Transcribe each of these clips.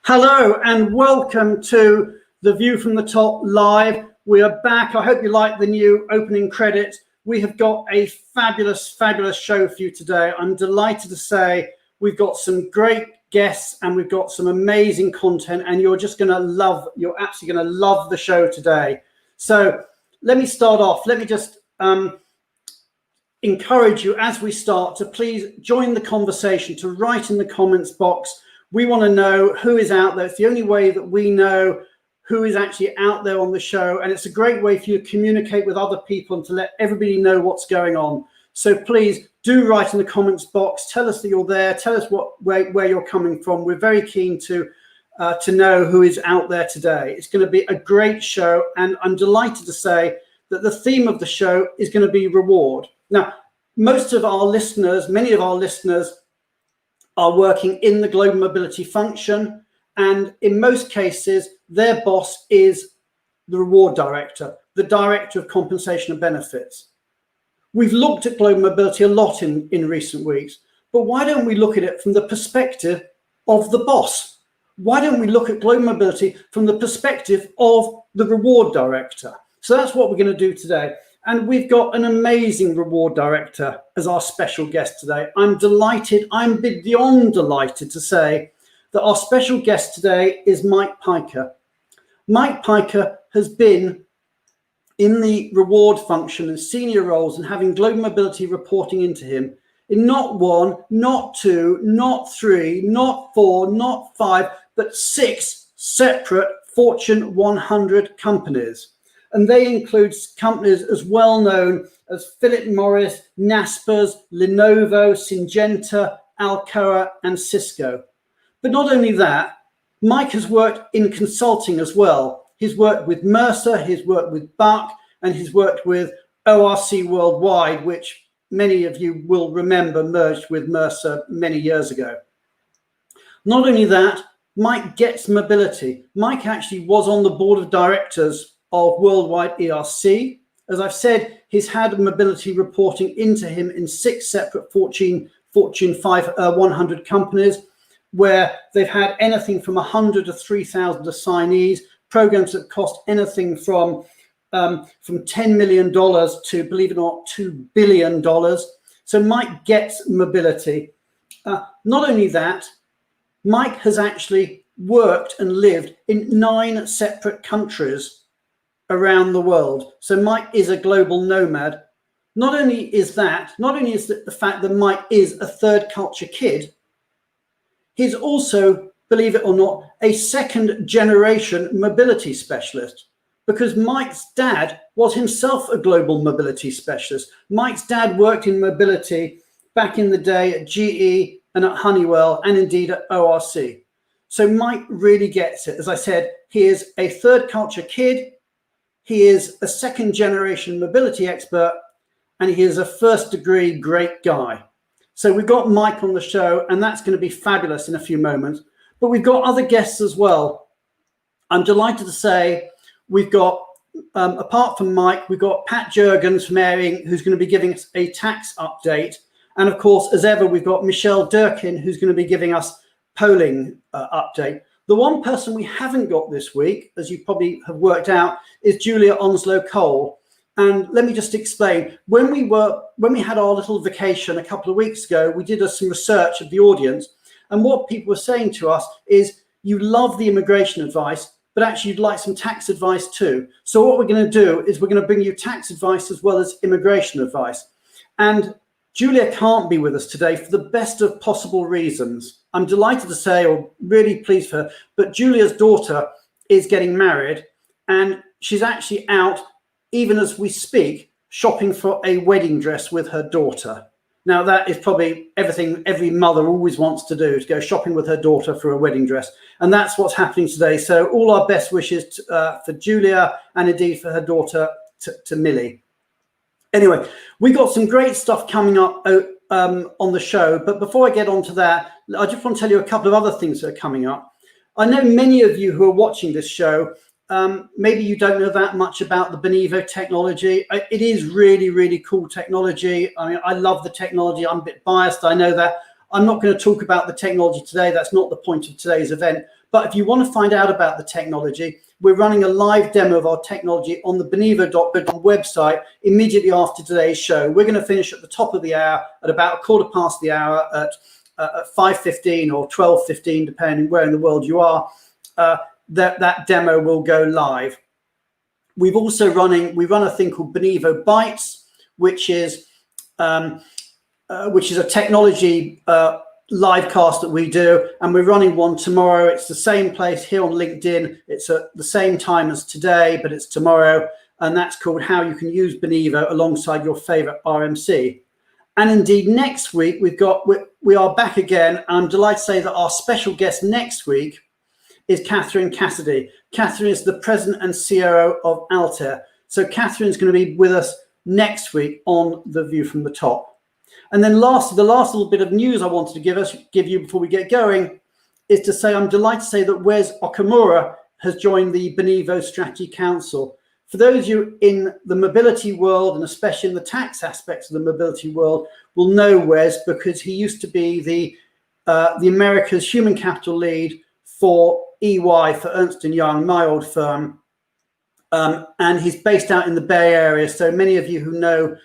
Hello and welcome to The View from the Top Live. We are back. I hope you like the new opening credits. We have got a fabulous, fabulous show for you today. I'm delighted to say we've got some great guests and we've got some amazing content, and you're absolutely going to love the show today. So let me start off. Let me just encourage you as we start to please join the conversation, to write in the comments box. We want to know who is out there. It's the only way that we know who is actually out there on the show. And it's a great way for you to communicate with other people and to let everybody know what's going on. So please do write in the comments box. Tell us that you're there. Tell us where you're coming from. We're very keen to know who is out there today. It's going to be a great show. And I'm delighted to say that the theme of the show is going to be reward. Now, most of our listeners, many of our listeners, are working in the global mobility function, and in most cases their boss is the reward director, the director of compensation and benefits. We've looked at global mobility a lot in recent weeks, but why don't we look at it from the perspective of the boss? Why don't we look at global mobility from the perspective of the reward director? So that's what we're going to do today. And we've got an amazing reward director as our special guest today. I'm delighted, I'm beyond delighted to say that our special guest today is Mike Piker. Mike Piker has been in the reward function and senior roles and having global mobility reporting into him in not one, not two, not three, not four, not five, but 6 separate Fortune 100 companies. And they include companies as well known as Philip Morris, Naspers, Lenovo, Syngenta, Alcoa, and Cisco. But not only that, Mike has worked in consulting as well. He's worked with Mercer, he's worked with Buck, and he's worked with ORC Worldwide, which many of you will remember merged with Mercer many years ago. Not only that, Mike gets mobility. Mike actually was on the board of directors of Worldwide ERC. As I've said, he's had mobility reporting into him in 6 separate Fortune 100 companies, where they've had anything from 100 to 3,000 assignees, programs that cost anything from $10 million to, believe it or not, $2 billion. So Mike gets mobility. Not only that, Mike has actually worked and lived in 9 separate countries around the world. So Mike is a global nomad. Not only is it the fact that Mike is a third culture kid, he's also, believe it or not, a 2nd generation mobility specialist, because Mike's dad was himself a global mobility specialist. Mike's dad worked in mobility back in the day at GE and at Honeywell and indeed at ORC. So Mike really gets it. As I said, he is a third culture kid. He is a 2nd generation mobility expert, and he is a 1st degree great guy. So we've got Mike on the show, and that's going to be fabulous in a few moments. But we've got other guests as well. I'm delighted to say we've got, apart from Mike, we've got Pat Jurgens from Airing, who's going to be giving us a tax update. And of course, as ever, we've got Michelle Durkin, who's going to be giving us polling update. The one person we haven't got this week, as you probably have worked out, is Julia Onslow-Cole. And let me just explain. When we had our little vacation a couple of weeks ago, we did some research of the audience. And what people were saying to us is, you love the immigration advice, but actually you'd like some tax advice too. So what we're going to do is we're going to bring you tax advice as well as immigration advice. And Julia can't be with us today for the best of possible reasons. I'm delighted to say, or really pleased for her, but Julia's daughter is getting married, and she's actually out, even as we speak, shopping for a wedding dress with her daughter. Now, that is probably everything every mother always wants to do, to go shopping with her daughter for a wedding dress. And that's what's happening today. So all our best wishes for Julia, and indeed for her daughter, to Millie. Anyway, we got some great stuff coming up on the show. But before I get on to that, I just want to tell you a couple of other things that are coming up. I know many of you who are watching this show maybe you don't know that much about the Benivo technology. It is really, really cool technology. I mean, I love the technology. I'm a bit biased, I know that. I'm not going to talk about the technology today. That's not the point of today's event. But if you want to find out about the technology, we're running a live demo of our technology on the Benivo.com website immediately after today's show. We're going to finish at the top of the hour at about 1/4 the hour at 5:15 or 12:15, depending where in the world you are. That demo will go live. We run a thing called Benivo Bytes, which is a technology live cast that we do, and we're running one tomorrow. It's the same place here on LinkedIn. It's at the same time as today, but it's tomorrow, and that's called How You Can Use Benivo Alongside Your Favorite RMC. And indeed, next week we are back again. I'm delighted to say that our special guest next week is Catherine Cassidy. Catherine is the president and COO of Altair. So Catherine's going to be with us next week on The View from the Top. And then the last little bit of news I wanted to give you before we get going is to say I'm delighted to say that Wes Okamura has joined the Benivo Strategy Council. For those of you in the mobility world, and especially in the tax aspects of the mobility world, will know Wes because he used to be the America's human capital lead for EY, for Ernst & Young, my old firm. And he's based out in the Bay Area. So many of you who know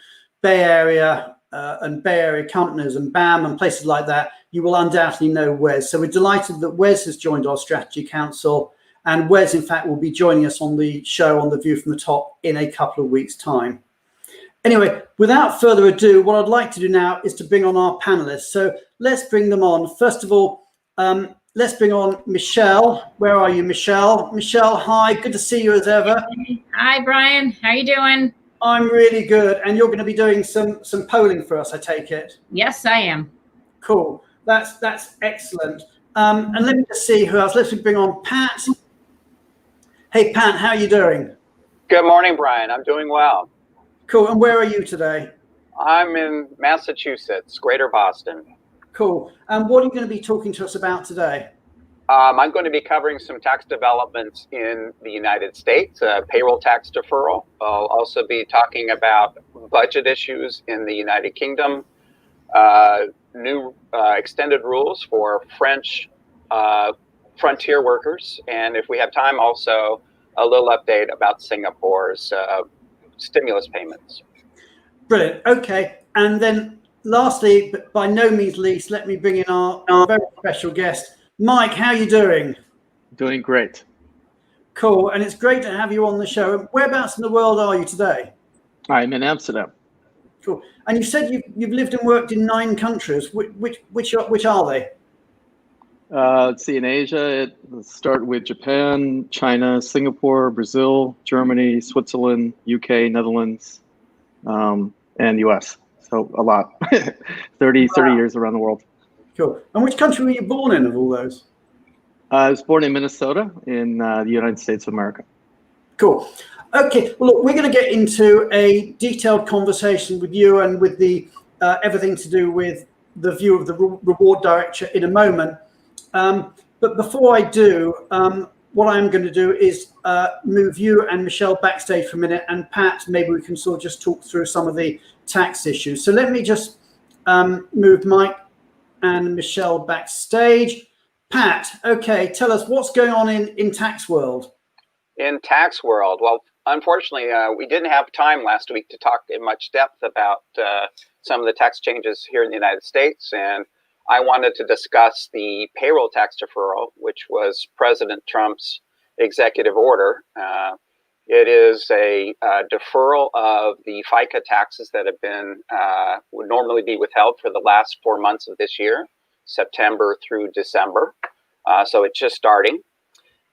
Bay Area and Bay Area companies and BAM and places like that, you will undoubtedly know Wes. So we're delighted that Wes has joined our Strategy Council. And Wes, in fact, will be joining us on the show on The View from the Top in a couple of weeks' time. Anyway, without further ado, what I'd like to do now is to bring on our panelists. So let's bring them on. First of all, let's bring on Michelle. Where are you, Michelle? Michelle, hi. Good to see you as ever. Hi, Brian. How you doing? I'm really good. And you're going to be doing some polling for us, I take it? Yes, I am. Cool. That's excellent. And let me just see who else. Let's bring on Pat. Hey, Pat, how are you doing? Good morning, Brian. I'm doing well. Cool. And where are you today? I'm in Massachusetts, Greater Boston. Cool. And what are you going to be talking to us about today? I'm going to be covering some tax developments in the United States, payroll tax deferral. I'll also be talking about budget issues in the United Kingdom, new extended rules for French frontier workers, and if we have time, also a little update about Singapore's stimulus payments. Brilliant. Okay. And then lastly, but by no means least, let me bring in our very special guest. Mike, how are you doing? Doing great. Cool. And it's great to have you on the show. Whereabouts in the world are you today? I'm in Amsterdam. Cool. And you said you've lived and worked in 9 countries. Which are they? Let's see, in Asia, let's start with Japan, China, Singapore, Brazil, Germany, Switzerland, UK, Netherlands, and US. So a lot. 30 years around the world. Cool. And which country were you born in of all those? I was born in Minnesota in the United States of America. Cool. Okay. Well, look, we're going to get into a detailed conversation with you and with the everything to do with the view of the reward director in a moment. But before I do, what I'm going to do is move you and Michelle backstage for a minute, and Pat, maybe we can sort of just talk through some of the tax issues. So let me just move Mike and Michelle backstage. Pat, okay, tell us what's going on in tax world. In tax world, well, unfortunately, we didn't have time last week to talk in much depth about some of the tax changes here in the United States, and I wanted to discuss the payroll tax deferral, which was President Trump's executive order. It is a deferral of the FICA taxes that have been would normally be withheld for the last 4 months of this year, September through December. So it's just starting.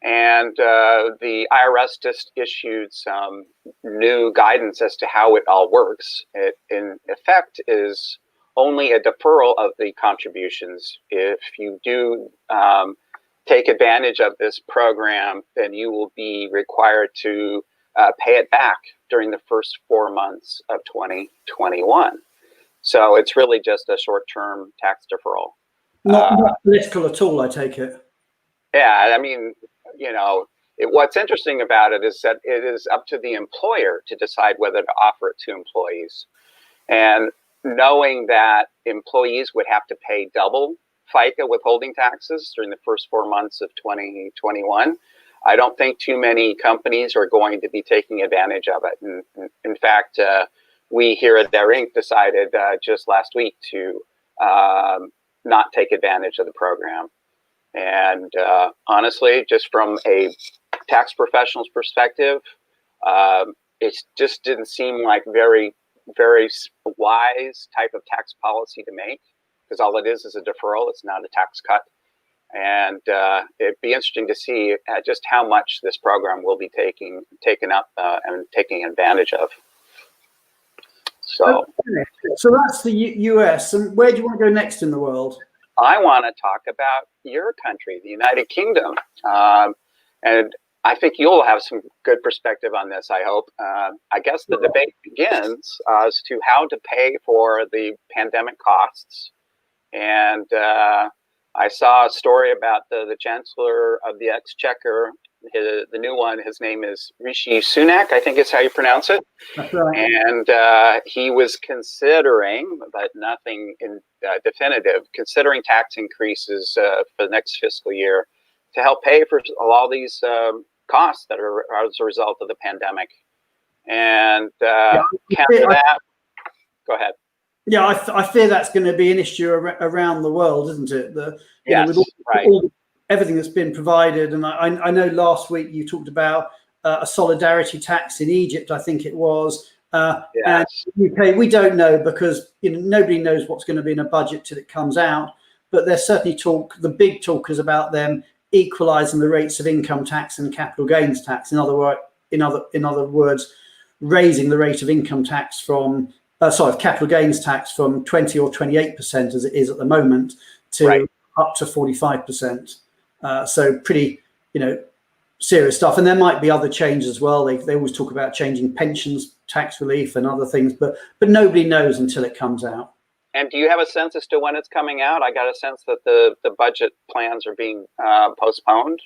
And the IRS just issued some new guidance as to how it all works. It, in effect, is only a deferral of the contributions. If you do take advantage of this program, then you will be required to pay it back during the first 4 months of 2021. So it's really just a short-term tax deferral. Not political at all, I take it. Yeah, I mean, you know, What's interesting about it is that it is up to the employer to decide whether to offer it to employees. And knowing that employees would have to pay double FICA withholding taxes during the first 4 months of 2021, I don't think too many companies are going to be taking advantage of it. And in fact, we here at Their Inc. decided just last week to not take advantage of the program. And honestly, just from a tax professional's perspective, it just didn't seem like very wise type of tax policy to make, because all it is a deferral. It's not a tax cut. And it'd be interesting to see just how much this program will be taken up and taking advantage of. So, so that's the US. And where do you want to go next in the world? I want to talk about your country, the United Kingdom. And I think you'll have some good perspective on this, I hope. I guess the debate begins as to how to pay for the pandemic costs. And I saw a story about the Chancellor of the Exchequer, the new one. His name is Rishi Sunak, I think is how you pronounce it. That's right. And he was considering, but nothing definitive, considering tax increases for the next fiscal year to help pay for all these costs that are as a result of the pandemic. And counter that, go ahead. Yeah, I fear that's going to be an issue around the world, isn't it? Yes, with right. Everything that's been provided. And I know last week you talked about a solidarity tax in Egypt, I think it was. Yes. And UK, we don't know, because nobody knows what's going to be in a budget till it comes out. But there's certainly the big talk is about them equalising the rates of income tax and capital gains tax. In other words, raising the rate of income tax from capital gains tax from 20 or 28% as it is at the moment to up to 45%. So pretty, serious stuff. And there might be other changes as well. They always talk about changing pensions, tax relief and other things, but nobody knows until it comes out. And do you have a sense as to when it's coming out? I got a sense that the budget plans are being postponed.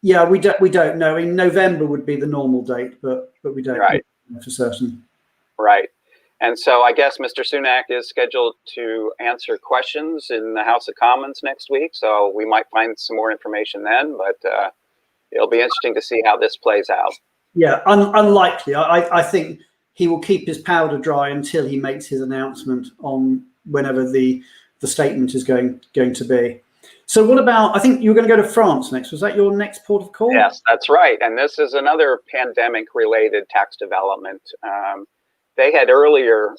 Yeah, we don't know. In November would be the normal date, but we don't know for certain. Right. And so I guess Mr. Sunak is scheduled to answer questions in the House of Commons next week. So we might find some more information then, but it'll be interesting to see how this plays out. Yeah, unlikely. I think he will keep his powder dry until he makes his announcement on whenever the statement is going to be. So what about, I think you were going to go to France next. Was that your next port of call? Yes, that's right. And this is another pandemic-related tax development. They had earlier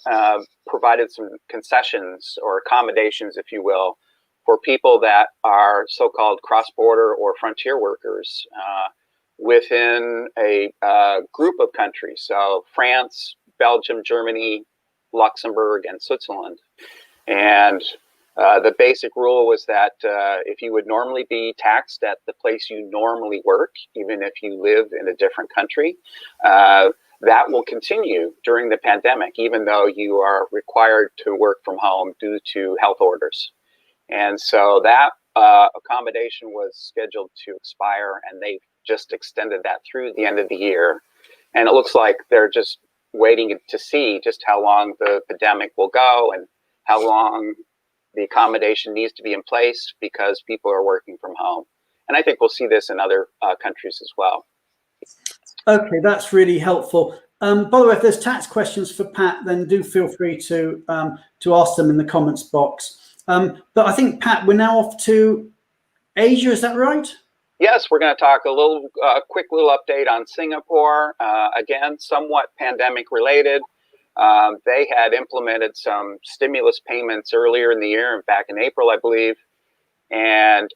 provided some concessions or accommodations, if you will, for people that are so-called cross-border or frontier workers within a group of countries. So France, Belgium, Germany, Luxembourg, and Switzerland. And the basic rule was that if you would normally be taxed at the place you normally work, even if you live in a different country, that will continue during the pandemic, even though you are required to work from home due to health orders. And so that accommodation was scheduled to expire, and they've just extended that through the end of the year. And it looks like they're just waiting to see just how long the pandemic will go and how long the accommodation needs to be in place, because people are working from home. And I think we'll see this in other countries as well. Okay, that's really helpful. By the way, if there's tax questions for Pat, then do feel free to ask them in the comments box. But I think, Pat, we're now off to Asia, is that right? Yes, we're going to talk a quick little update on Singapore. Again, somewhat pandemic related. They had implemented some stimulus payments earlier in the year, back in April, I believe. And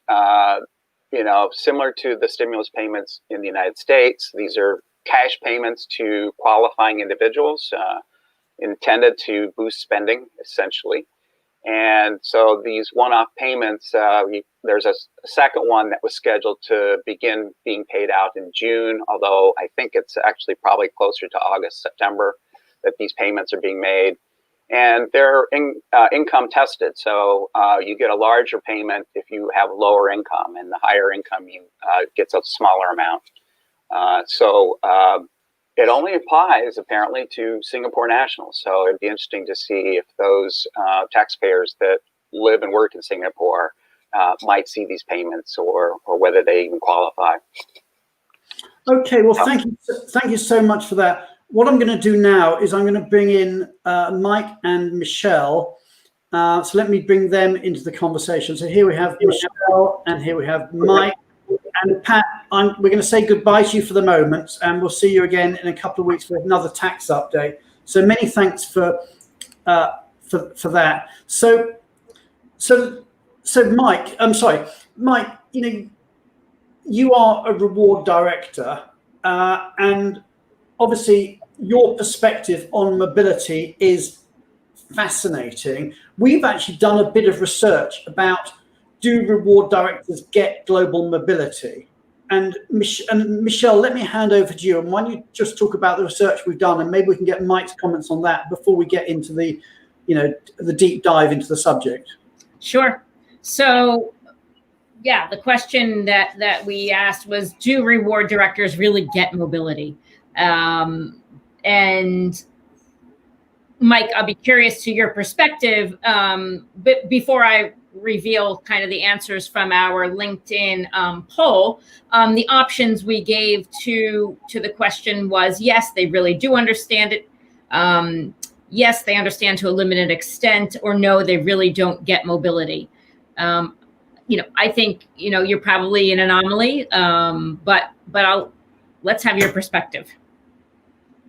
similar to the stimulus payments in the United States, these are cash payments to qualifying individuals intended to boost spending, essentially. And so these one-off payments, there's a second one that was scheduled to begin being paid out in June, although I think it's actually probably closer to August, September that these payments are being made. And they're income tested. So you get a larger payment if you have lower income, and the higher income you gets a smaller amount. So it only applies apparently to Singapore nationals. So it'd be interesting to see if those taxpayers that live and work in Singapore might see these payments, or whether they even qualify. Okay, well, thank you so much for that. What I'm going to do now is I'm going to bring in Mike and Michelle. So let me bring them into the conversation. So here we have Michelle, and here we have Mike. And Pat, we're going to say goodbye to you for the moment, and we'll see you again in a couple of weeks for another tax update. So many thanks for that. So Mike, I'm sorry, Mike. You are a reward director, and obviously your perspective on mobility is fascinating. We've actually done a bit of research about, do reward directors get global mobility? And Michelle, let me hand over to you. And why don't you just talk about the research we've done, and maybe we can get Mike's comments on that before we get into the deep dive into the subject. Sure. So, yeah, the question that we asked was, do reward directors really get mobility? And Mike, I'll be curious to your perspective, but before I reveal kind of the answers from our LinkedIn poll, the options we gave to the question was, yes, they really do understand it. Yes, they understand to a limited extent, or no, they really don't get mobility. I think, you're probably an anomaly, but let's have your perspective.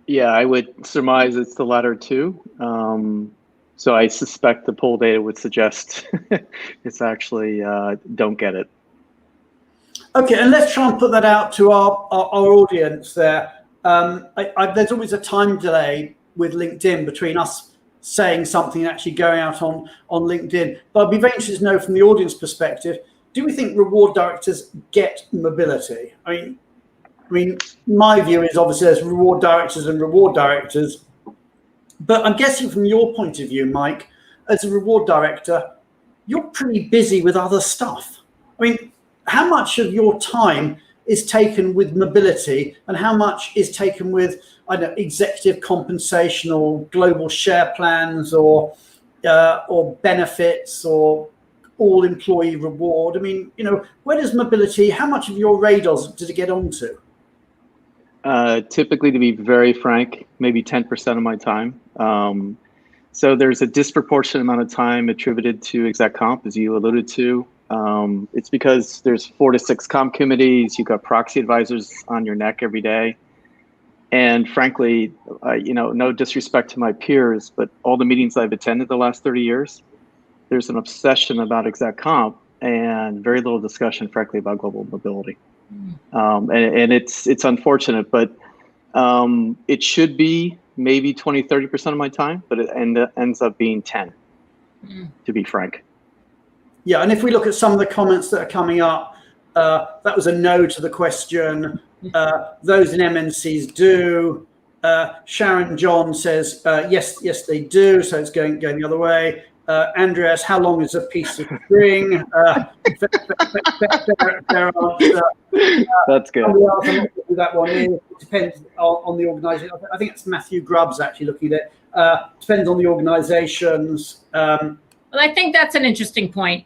Yeah, I would surmise it's the latter two. So I suspect the poll data would suggest it's actually don't get it. Okay, and let's try and put that out to our audience there. There's always a time delay with LinkedIn between us saying something and actually going out on LinkedIn. But I'd be very interested to know from the audience perspective, do we think reward directors get mobility? I mean, my view is obviously there's reward directors and reward directors. But I'm guessing from your point of view, Mike, as a reward director, you're pretty busy with other stuff. I mean, how much of your time is taken with mobility, and how much is taken with, I don't know, executive compensation or global share plans or benefits or all employee reward? I mean, where does mobility, how much of your radar does it get onto? Typically, to be very frank, maybe 10% of my time. So there's a disproportionate amount of time attributed to exec comp, as you alluded to. It's because there's 4 to 6 comp committees. You've got proxy advisors on your neck every day. And frankly, no disrespect to my peers, but all the meetings I've attended the last 30 years, there's an obsession about exec comp and very little discussion, frankly, about global mobility. And it's unfortunate, but it should be maybe 20, 30% of my time, but it ends up being 10, to be frank. Yeah, and if we look at some of the comments that are coming up, that was a no to the question. Those in MNCs do. Sharon John says, yes, they do. So it's going the other way. Andreas, how long is a piece of string? That's good. That one is. It depends on the organisation. I think it's Matthew Grubbs actually looking at it. Depends on the organisations. Well, I think that's an interesting point.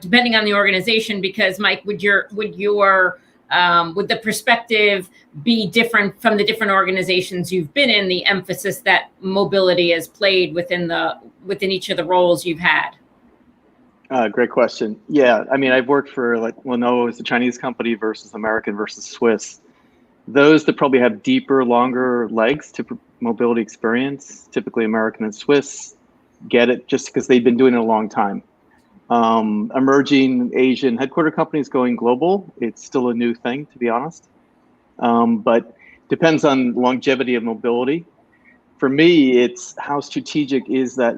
Depending on the organization, because Mike, would the perspective be different from the different organizations you've been in? The emphasis that mobility has played within each of the roles you've had. Great question. Yeah, I mean, I've worked for Lenovo is a Chinese company versus American versus Swiss. Those that probably have deeper, longer legs to mobility experience, typically American and Swiss, get it just because they've been doing it a long time. Emerging Asian headquarter companies going global, it's still a new thing, to be honest. But depends on longevity of mobility. For me, it's how strategic is that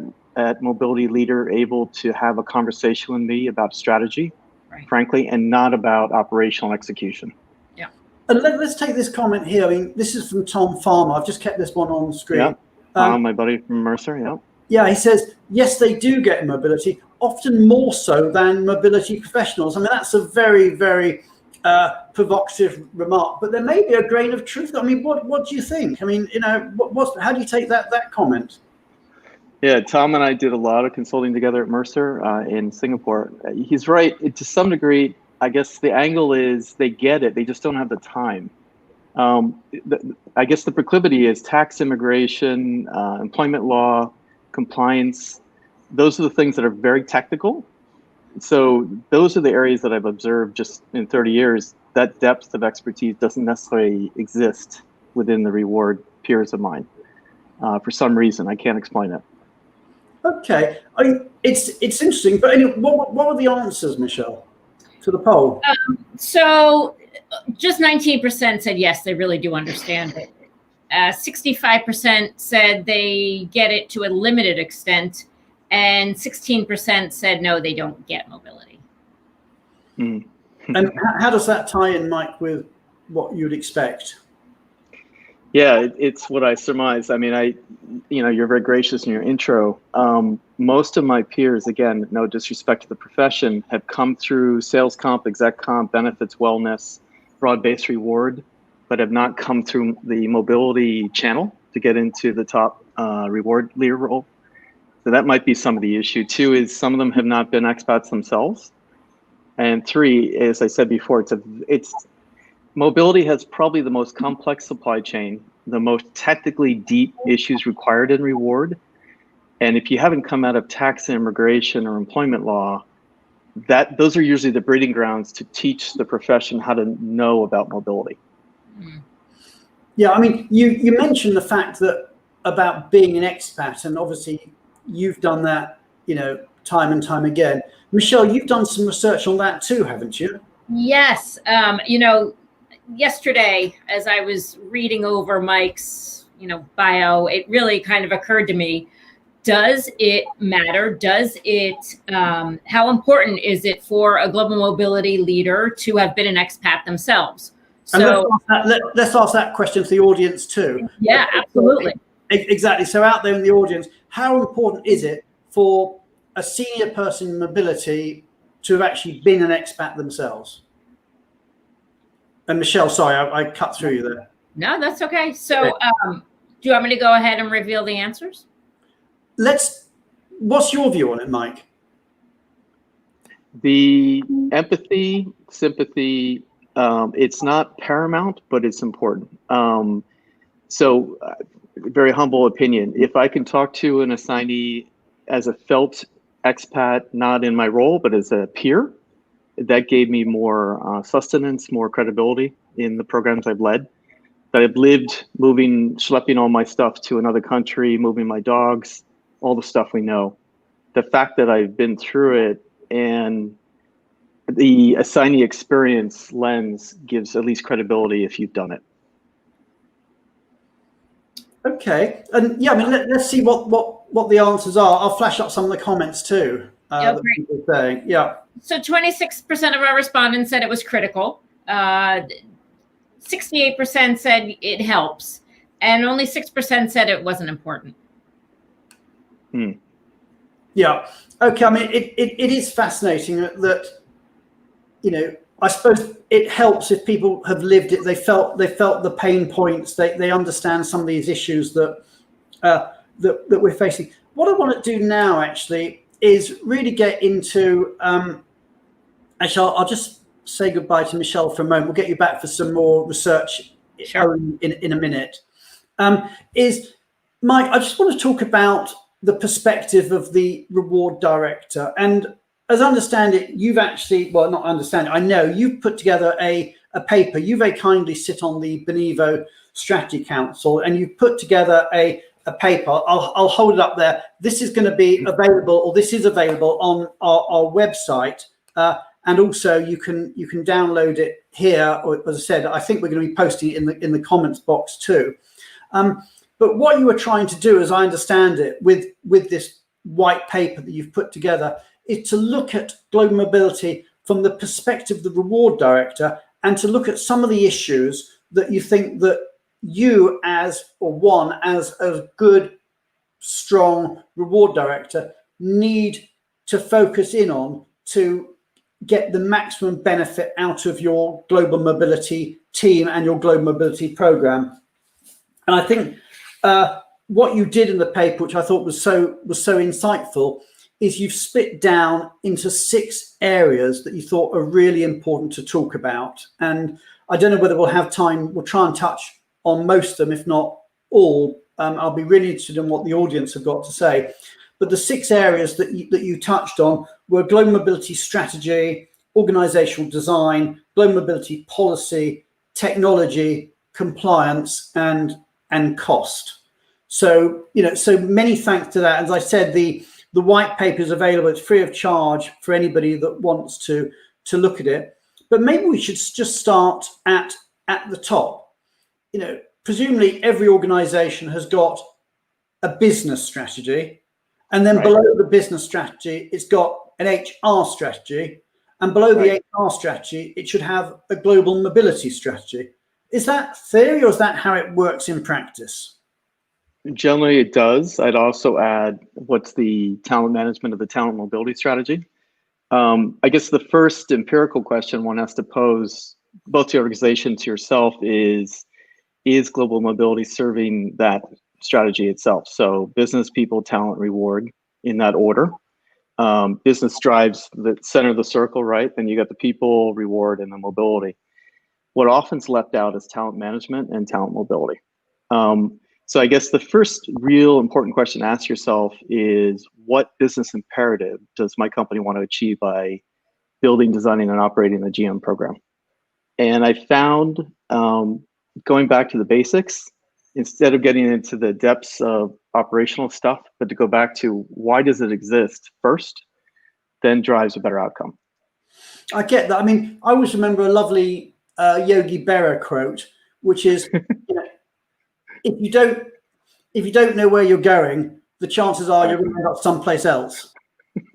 mobility leader able to have a conversation with me about strategy, right, frankly, and not about operational execution. Yeah. And let's take this comment here. I mean, this is from Tom Farmer. I've just kept this one on screen. Yeah. My buddy from Mercer, yeah. Yeah, he says, yes, they do get mobility, often more so than mobility professionals. I mean, that's a very, very provocative remark, but there may be a grain of truth. I mean, what do you think? I mean, how do you take that comment? Yeah, Tom and I did a lot of consulting together at Mercer in Singapore. He's right. To some degree, I guess the angle is they get it. They just don't have the time. I guess the proclivity is tax, immigration, employment law, compliance. Those are the things that are very technical. So those are the areas that I've observed just in 30 years. That depth of expertise doesn't necessarily exist within the reward peers of mine for some reason. I can't explain it. Okay, it's interesting, but anyway, what were the answers, Michelle, to the poll? So just 19% said yes, they really do understand it. 65% said they get it to a limited extent, and 16% said no, they don't get mobility. And how does that tie in, Mike, with what you'd expect? Yeah, it's what I surmise. I mean, you're very gracious in your intro. Most of my peers, again, no disrespect to the profession, have come through sales comp, exec comp, benefits, wellness, broad-based reward, but have not come through the mobility channel to get into the top reward leader role. So that might be some of the issue. 2 is some of them have not been expats themselves. And 3, as I said before, mobility has probably the most complex supply chain, the most technically deep issues required in reward. And if you haven't come out of tax and immigration or employment law, those are usually the breeding grounds to teach the profession how to know about mobility. Yeah, I mean, you mentioned the fact that about being an expat, and obviously you've done that, time and time again. Michelle, you've done some research on that too, haven't you? Yes. Yesterday, as I was reading over Mike's, bio, it really kind of occurred to me, does it matter? Does it, how important is it for a global mobility leader to have been an expat themselves? So let's ask that question to the audience too. Yeah, absolutely. Exactly. So out there in the audience, how important is it for a senior person in mobility to have actually been an expat themselves? And Michelle, sorry, I cut through you there. No, that's okay. So do you want me to go ahead and reveal the answers? What's your view on it, Mike? The empathy, sympathy, it's not paramount, but it's important. So very humble opinion. If I can talk to an assignee as a felt expat, not in my role, but as a peer, that gave me more sustenance, more credibility in the programs I've led. That I've lived schlepping all my stuff to another country, moving my dogs, all the stuff we know. The fact that I've been through it and the assignee experience lens gives at least credibility if you've done it. Okay, and yeah, I mean, let's see what the answers are. I'll flash up some of the comments too. That people are saying. Yeah. So 26% of our respondents said it was critical. 68% said it helps, and only 6% said it wasn't important. Yeah. Okay. I mean, it is fascinating that, I suppose it helps if people have lived it. They felt the pain points. They understand some of these issues that we're facing. What I want to do now actually is really get into. Actually, I'll just say goodbye to Michelle for a moment. We'll get you back for some more research in a minute. Is Mike? I just want to talk about the perspective of the reward director. And as I understand it, you've actually, well, not understand it, I know you've put together a paper. You very kindly sit on the Benivo Strategy Council, and you've put together a paper. I'll hold it up there. This is going to be available, or this is available on our website. And also you can download it here, or as I said, I think we're going to be posting it in the comments box too. But what you were trying to do, as I understand it, with this white paper that you've put together, is to look at global mobility from the perspective of the reward director, and to look at some of the issues that you think that you as a good, strong reward director need to focus in on to get the maximum benefit out of your global mobility team and your global mobility program. And I think what you did in the paper, which I thought was so insightful, is you've split down into 6 areas that you thought are really important to talk about. And I don't know whether we'll have time. We'll try and touch on most of them, if not all. I'll be really interested in what the audience have got to say. But the 6 areas that you touched on were global mobility strategy, organizational design, global mobility policy, technology, compliance, and cost. So, so many thanks to that. As I said, the white paper is available. It's free of charge for anybody that wants to look at it. But maybe we should just start at the top. Presumably every organization has got a business strategy, and then below the business strategy, it's got an HR strategy, and below the HR strategy, it should have a global mobility strategy. Is that theory, or is that how it works in practice? Generally, it does. I'd also add, what's the talent management of the talent mobility strategy? I guess the first empirical question one has to pose, both to your organization, to yourself, is global mobility serving that strategy itself? So business, people, talent, reward, in that order. Business drives the center of the circle, right? Then you got the people, reward, and the mobility. What often's left out is talent management and talent mobility. So I guess the first real important question to ask yourself is, what business imperative does my company want to achieve by building, designing, and operating the GM program? And I found, going back to the basics, instead of getting into the depths of operational stuff, but to go back to why does it exist first, then drives a better outcome. I get that. I mean, I always remember a lovely Yogi Berra quote, which is, if you don't know where you're going, the chances are you're going to end up someplace else.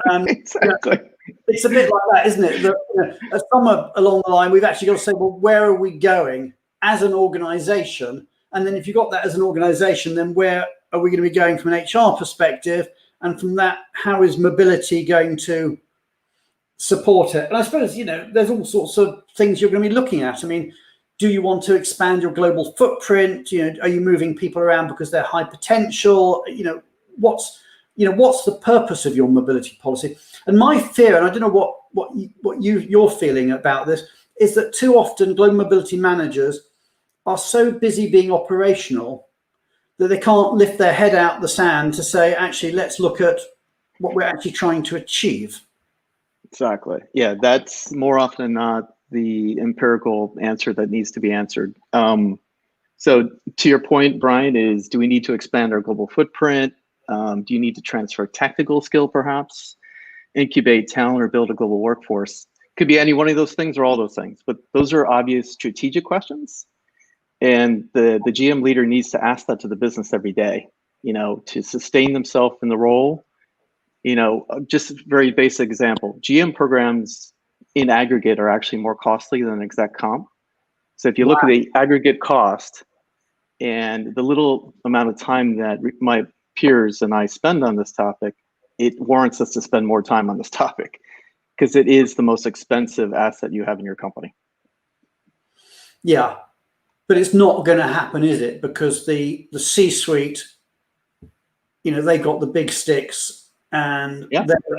Exactly. It's a bit like that, isn't it? That, somewhere along the line, we've actually got to say, well, where are we going as an organization? And then if you've got that as an organization, then where are we going to be going from an HR perspective? And from that, how is mobility going to support it? And I suppose, there's all sorts of things you're going to be looking at. I mean, do you want to expand your global footprint? Are you moving people around because they're high potential? What's the purpose of your mobility policy? And my fear, and I don't know what you're feeling about this, is that too often global mobility managers are so busy being operational that they can't lift their head out the sand to say, actually, let's look at what we're actually trying to achieve. Exactly. Yeah, that's more often than not the empirical answer that needs to be answered. So to your point, Brian, is, do we need to expand our global footprint? Do you need to transfer technical skill, perhaps? Incubate talent or build a global workforce? Could be any one of those things or all those things, but those are obvious strategic questions. And the GM leader needs to ask that to the business every day, to sustain themselves in the role. Just a very basic example, GM programs in aggregate are actually more costly than exec comp. So if you look at the aggregate cost and the little amount of time that my peers and I spend on this topic, it warrants us to spend more time on this topic because it is the most expensive asset you have in your company. Yeah, but it's not going to happen, is it? Because the C-suite, they got the big sticks, and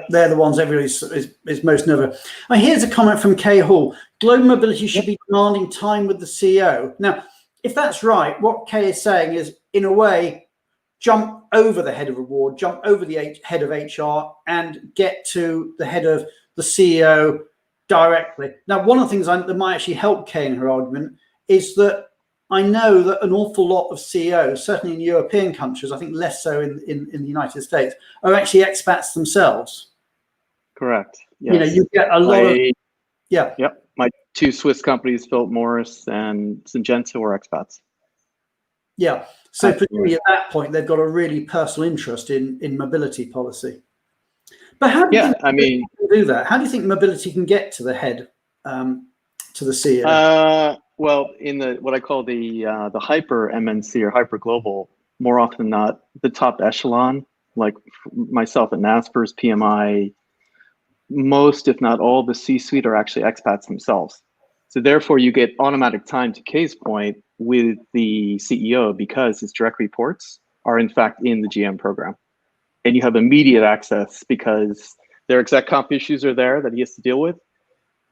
they're the ones everybody is most nervous. Here's a comment from Kay Hall. Global mobility should be demanding time with the CEO. Now, if that's right, what Kay is saying is, in a way, jump over the head of reward, jump over the head of HR, and get to the head of the CEO directly. Now, one of the things that might actually help Kay in her argument is that I know that an awful lot of CEOs, certainly in European countries, I think less so in the United States, are actually expats themselves. Correct. Yes. You get a lot of... Yeah. Yep. My 2 Swiss companies, Philip Morris and Syngenta, were expats. Yeah. So presumably at that point, they've got a really personal interest in mobility policy. But how do you think do that? How do you think mobility can get to the head, to the CEO? Well, in what I call the hyper MNC or hyper global, more often than not, the top echelon, like myself at Naspers, PMI, most, if not all, the C-suite are actually expats themselves. So therefore, you get automatic time, to Kay's point, with the CEO because his direct reports are in fact in the GM program. And you have immediate access because their exec comp issues are there that he has to deal with,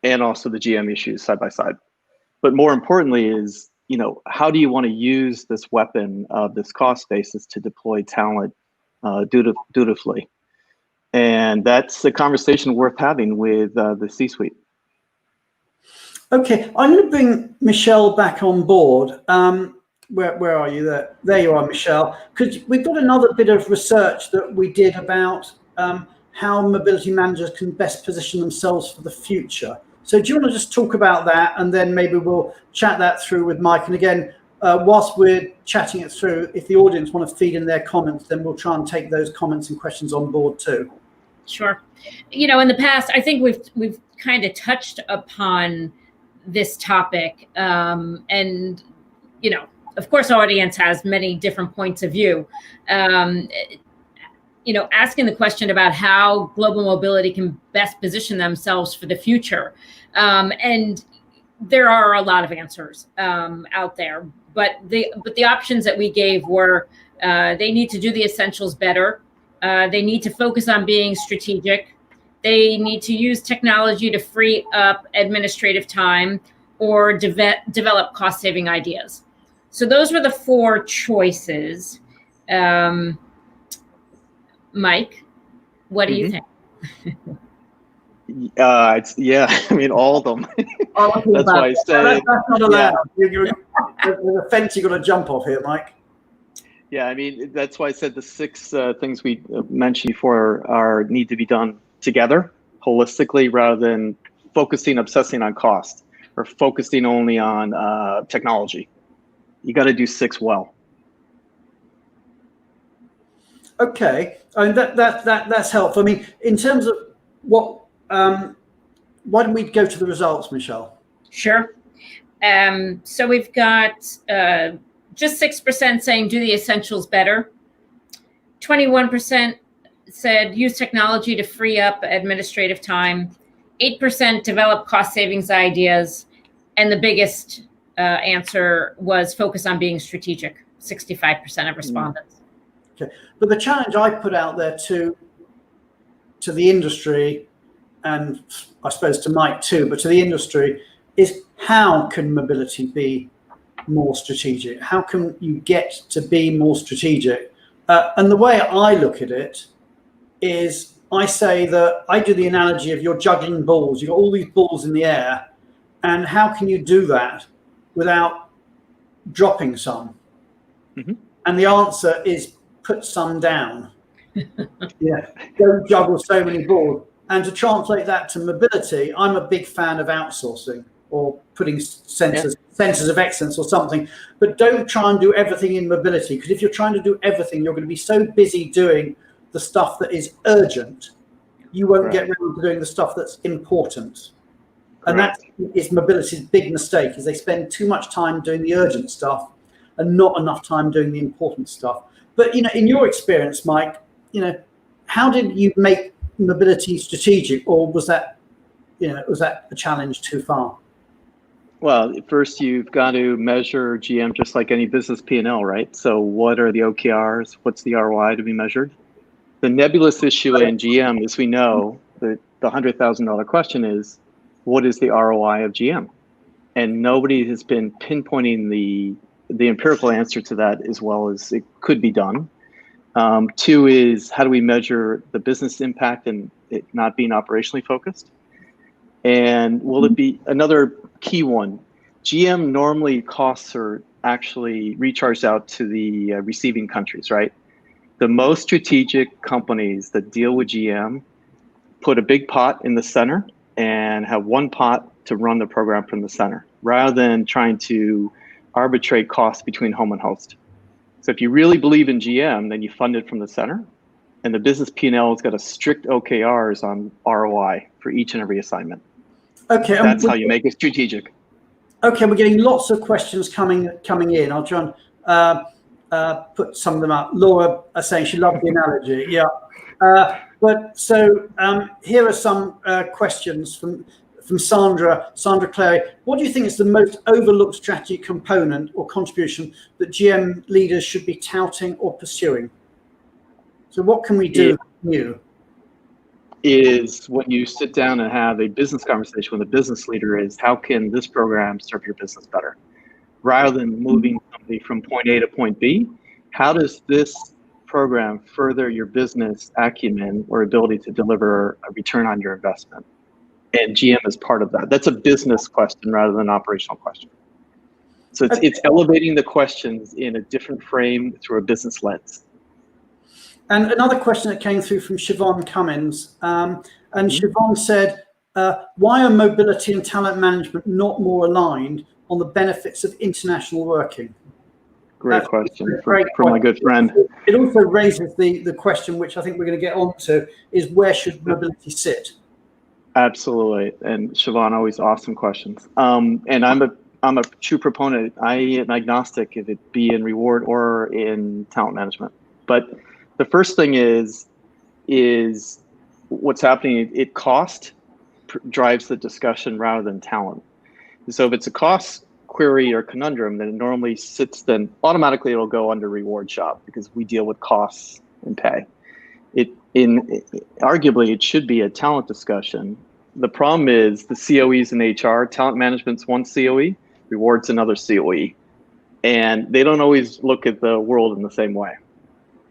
and also the GM issues side by side. But more importantly is, how do you want to use this weapon of this cost basis to deploy talent dutifully? And that's a conversation worth having with the C-suite. Okay, I'm going to bring Michelle back on board. Where are you? There you are, Michelle. Because we've got another bit of research that we did about how mobility managers can best position themselves for the future. So do you want to just talk about that, and then maybe we'll chat that through with Mike? And again, whilst we're chatting it through, if the audience want to feed in their comments, then we'll try and take those comments and questions on board too. Sure. In the past, I think we've kind of touched upon this topic, and of course, our audience has many different points of view. Asking the question about how global mobility can best position themselves for the future, and there are a lot of answers out there. But the options that we gave were they need to do the essentials better. They need to focus on being strategic. They need to use technology to free up administrative time or develop cost-saving ideas. So those were the 4 choices. Mike, what do you think? All of them. That's why I said that's not allowed. There's a fence you've got to jump off here, Mike. Yeah, that's why I said the 6 things we mentioned before need to be done together, holistically, rather than obsessing on cost or focusing only on technology. You got to do 6 well. Okay, that's helpful. In terms of what, why don't we go to the results, Michelle? Sure. So we've got just 6% saying do the essentials better. 21% said use technology to free up administrative time. 8% develop cost savings ideas. And the biggest answer was focus on being strategic, 65% of respondents. Okay, but the challenge I put out there to the industry, and I suppose to Mike too, but to the industry, is how can mobility be more strategic? How can you get to be more strategic? And the way I look at it is I say that I do the analogy of you're juggling balls. You've got all these balls in the air, and how can you do that without dropping some? Mm-hmm. And the answer is put some down. Yeah, don't juggle so many balls. And to translate that to mobility, I'm a big fan of outsourcing or putting centers of excellence or something. But don't try and do everything in mobility, because if you're trying to do everything, you're going to be so busy doing the stuff that is urgent, you won't get around to doing the stuff that's important. And that is mobility's big mistake, is they spend too much time doing the urgent stuff and not enough time doing the important stuff. But in your experience, Mike, how did you make mobility strategic, or was that a challenge too far? Well, first you've got to measure GM just like any business P&L, right? So what are the OKRs? What's the ROI to be measured? The nebulous issue in GM, as we know, the $100,000 question is, what is the ROI of GM? And nobody has been pinpointing the empirical answer to that as well as it could be done. 2 is, how do we measure the business impact and it not being operationally focused? And will it be another key one? GM normally costs are actually recharged out to the receiving countries, right? The most strategic companies that deal with GM put a big pot in the center and have one pot to run the program from the center, rather than trying to arbitrate costs between home and host. So if you really believe in GM, then you fund it from the center, and the business P&L has got a strict OKRs on ROI for each and every assignment. Okay, that's how you make it strategic. Okay, we're getting lots of questions coming in. I'll try and put some of them up. Laura is saying she loved the analogy. Yeah. But so here are some questions from Sandra Clary. What do you think is the most overlooked strategy component or contribution that GM leaders should be touting or pursuing? So what can we do new? Is when you sit down and have a business conversation with a business leader is how can this program serve your business better? Rather than moving somebody from point A to point B, how does this program further your business acumen or ability to deliver a return on your investment? And GM is part of that. That's a business question rather than an operational question. So it's elevating the questions in a different frame through a business lens. And another question that came through from Siobhan Cummins. And Siobhan said, why are mobility and talent management not more aligned on the benefits of international working? Great question from my good friend. It also raises the question, which I think we're going to get on to, is where should mobility sit? Absolutely. And Siobhan, always awesome questions. And I'm a true proponent. I am agnostic if it be in reward or in talent management. But the first thing is what's happening. Cost drives the discussion rather than talent. So if it's a cost query or conundrum, then it normally sits. Then automatically it'll go under reward shop because we deal with costs and pay. Arguably it should be a talent discussion. The problem is the COEs in HR. Talent management's one COE, rewards another COE, and they don't always look at the world in the same way.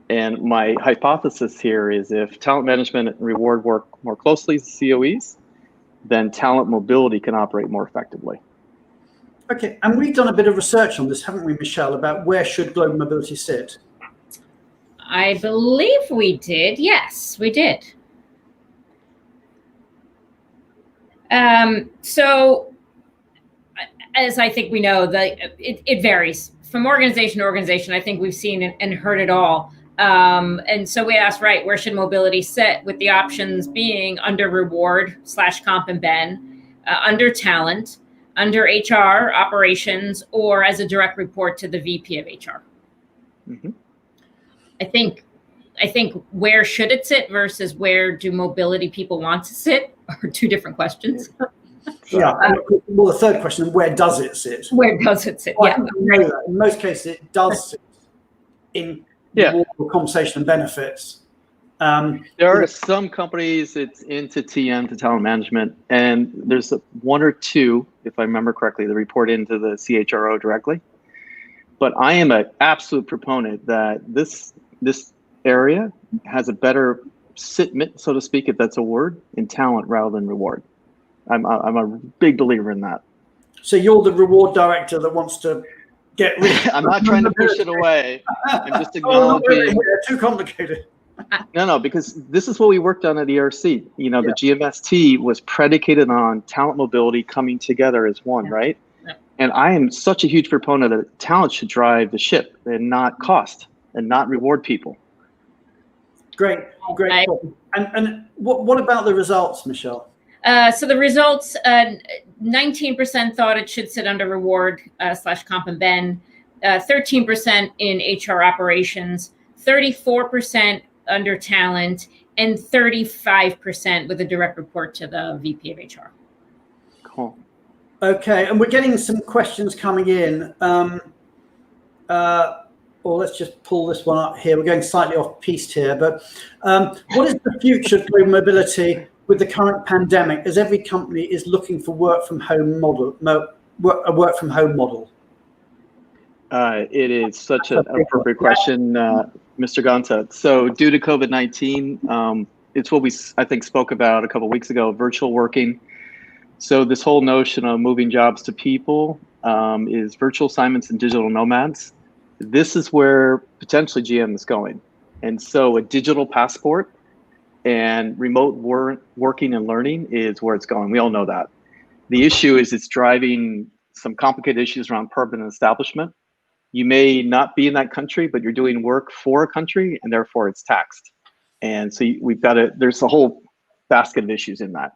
And my hypothesis here is if talent management and reward work more closely as COEs, then talent mobility can operate more effectively. Okay, and we've done a bit of research on this, haven't we, Michelle, about where should global mobility sit? I believe we did. Yes, we did. So, as I think we know, it varies from organization to organization. I think we've seen and heard it all. And so we asked, right, where should mobility sit, with the options being under reward / comp and ben, under talent, under HR operations, or as a direct report to the VP of HR. Mm-hmm. I think where should it sit versus where do mobility people want to sit are two different questions. Yeah. Well, the third question, where does it sit? Where does it sit? Well, Yeah. In most cases, it does sit in compensation and benefits. There are some companies it's into TM, to talent management, and there's one or two, if I remember correctly, that report into the CHRO directly. But I am an absolute proponent that this area has a better sit, so to speak, if that's a word, in talent rather than reward. I'm a big believer in that. So you're the reward director that wants to get rid of I'm not trying to push it away. I'm just acknowledging. Too complicated. No, because this is what we worked on at ERC. You know, the GMST was predicated on talent mobility coming together as one, right? Yeah. And I am such a huge proponent that talent should drive the ship and not cost and not reward people. Great. And what about the results, Michelle? So the results, 19% thought it should sit under reward / comp and ben, 13% in HR operations, 34% under talent, and 35% with a direct report to the VP of HR. Cool. Okay, and we're getting some questions coming in. Or let's just pull this one up here. We're going slightly off piste here, but what is the future of global mobility with the current pandemic, as every company is looking for work from home model? It is such an appropriate question, Mr. Gonta. So due to COVID-19, it's what we, I think, spoke about a couple of weeks ago, virtual working. So this whole notion of moving jobs to people is virtual assignments and digital nomads. This is where potentially GM is going. And so a digital passport and remote working and learning is where it's going. We all know that. The issue is it's driving some complicated issues around permanent establishment. You may not be in that country, but you're doing work for a country, and therefore it's taxed. And so we've got there's a whole basket of issues in that.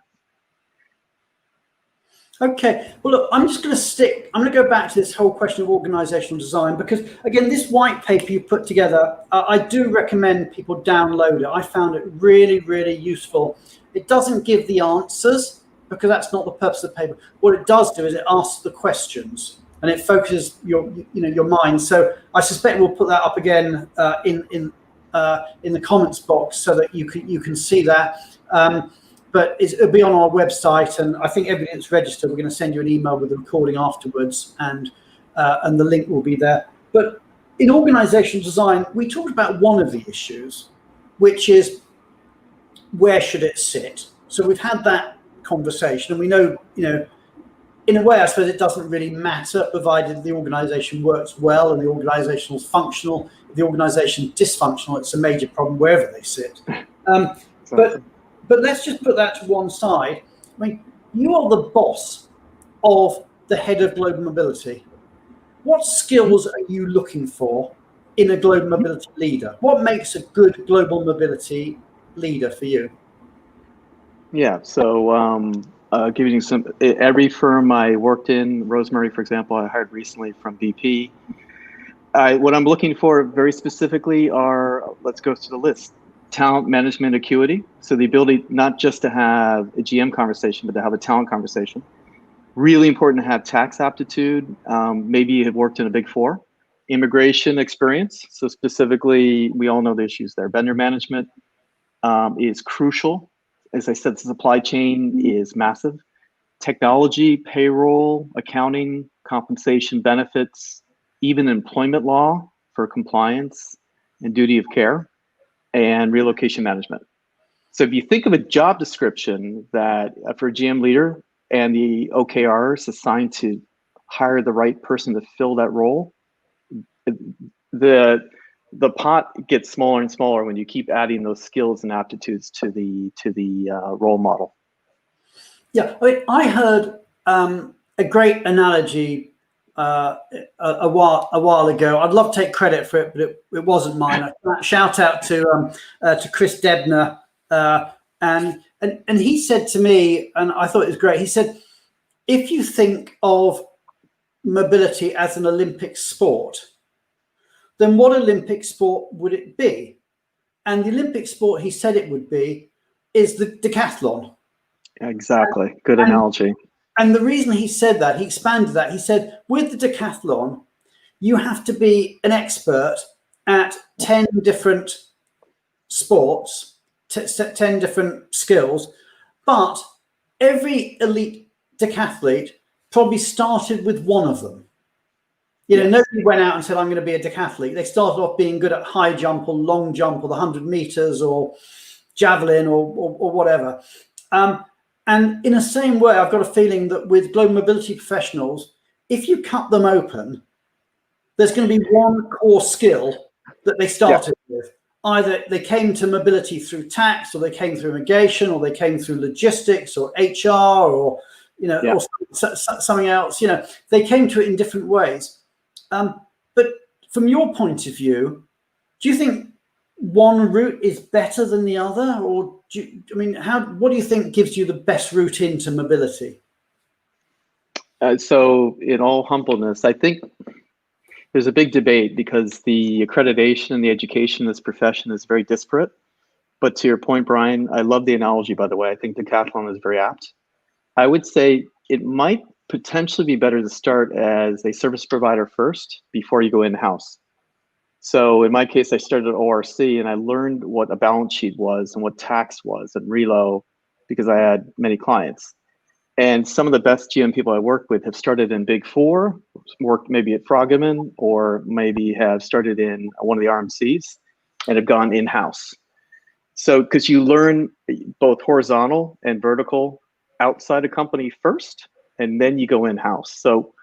Okay, well, look, I'm going to go back to this whole question of organizational design, because again, this white paper you put together, I do recommend people download it. I found it really, really useful. It doesn't give the answers, because that's not the purpose of the paper. What it does do is it asks the questions and it focuses your mind. So I suspect we'll put that up again in the comments box so that you can see that. But it'll be on our website, and I think everybody that's registered, we're going to send you an email with the recording afterwards, and the link will be there. But in organizational design, we talked about one of the issues, which is where should it sit? So we've had that conversation, and we know, in a way, I suppose it doesn't really matter, provided the organization works well and the organization is functional. If the organization is dysfunctional, it's a major problem wherever they sit. But let's just put that to one side. I mean, you are the boss of the head of global mobility. What skills are you looking for in a global mobility leader? What makes a good global mobility leader for you? Yeah, so giving you some, every firm I worked in, Rosemary, for example, I hired recently from BP. What I'm looking for very specifically are, let's go through the list. Talent management acuity, so the ability not just to have a GM conversation, but to have a talent conversation. Really important to have tax aptitude. Maybe you have worked in a Big Four. Immigration experience, so specifically, we all know the issues there. Vendor management is crucial. As I said, the supply chain is massive. Technology, payroll, accounting, compensation, benefits, even employment law for compliance and duty of care, and relocation management. So if you think of a job description that for a GM leader and the OKR is assigned to hire the right person to fill that role, the pot gets smaller and smaller when you keep adding those skills and aptitudes to the role model. Yeah, I heard a great analogy a while ago. I'd love to take credit for it, but it wasn't mine. Shout out to Chris Debner, and he said to me, and I thought it was great. He said, if you think of mobility as an Olympic sport, then what Olympic sport would it be? And the Olympic sport he said it would be is the decathlon. Exactly. Good analogy. And the reason he said that, he expanded that, he said, with the decathlon, you have to be an expert at 10 different sports, 10 different skills, but every elite decathlete probably started with one of them. Nobody went out and said, I'm going to be a decathlete. They started off being good at high jump or long jump or the 100 meters or javelin or whatever. And in the same way, I've got a feeling that with global mobility professionals, if you cut them open, there's going to be one core skill that they started with. Either they came to mobility through tax, or they came through immigration, or they came through logistics or HR, or or something else. They came to it in different ways. But from your point of view, do you think one route is better than the other, or what do you think gives you the best route into mobility? So in all humbleness, I think there's a big debate because the accreditation and the education in this profession is very disparate. But to your point, Brian, I love the analogy, by the way. I think decathlon is very apt. I would say it might potentially be better to start as a service provider first before you go in-house. So in my case, I started at ORC and I learned what a balance sheet was and what tax was and relo because I had many clients. And some of the best GM people I worked with have started in Big Four, worked maybe at Froggeman, or maybe have started in one of the RMCs and have gone in-house. So because you learn both horizontal and vertical outside a company first, and then you go in-house. So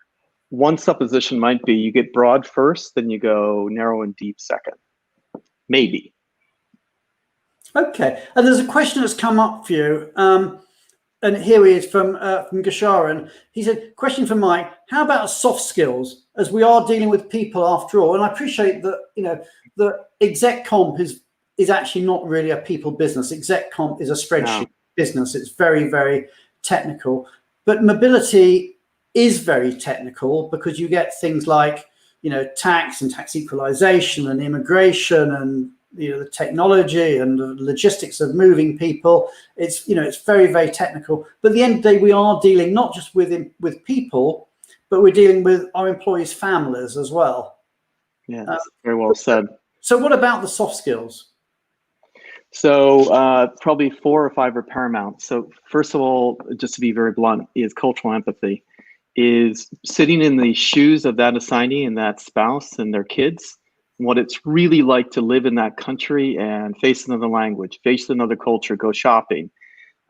one supposition might be you get broad first, then you go narrow and deep second. Maybe. Okay. And there's a question that's come up for you. And here he is from Gasharan. He said, question for Mike, how about soft skills? As we are dealing with people after all, and I appreciate that, the exec comp is actually not really a people business. Exec comp is a spreadsheet business. It's very, very technical. but mobility is very technical because you get things like, tax and tax equalization and immigration and, the technology and the logistics of moving people. It's very, very technical. But at the end of the day, we are dealing not just with people, but we're dealing with our employees' families as well. Yeah, very well said. So what about the soft skills? So probably 4 or 5 are paramount. So first of all, just to be very blunt, is cultural empathy, is sitting in the shoes of that assignee and that spouse and their kids, what it's really like to live in that country and face another language, face another culture, go shopping,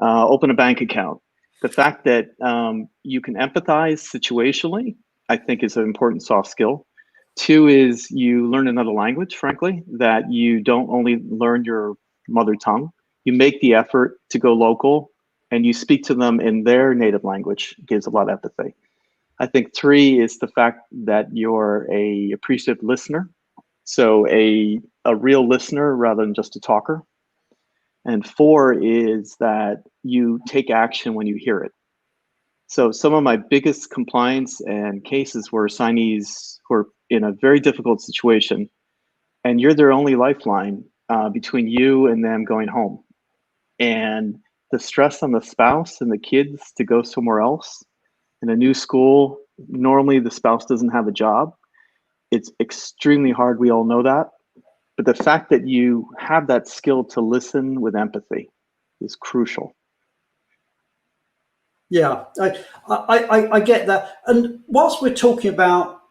open a bank account. The fact that you can empathize situationally, I think, is an important soft skill. 2 is you learn another language, frankly, that you don't only learn your mother tongue, you make the effort to go local and you speak to them in their native language. It gives a lot of empathy. I think 3 is the fact that you're a appreciative listener. So a real listener rather than just a talker. And 4 is that you take action when you hear it. So some of my biggest compliance and cases were assignees who are in a very difficult situation, and you're their only lifeline between you and them going home. And the stress on the spouse and the kids to go somewhere else in a new school, normally the spouse doesn't have a job. It's extremely hard. We all know that. But the fact that you have that skill to listen with empathy is crucial. Yeah, I get that. And whilst we're talking about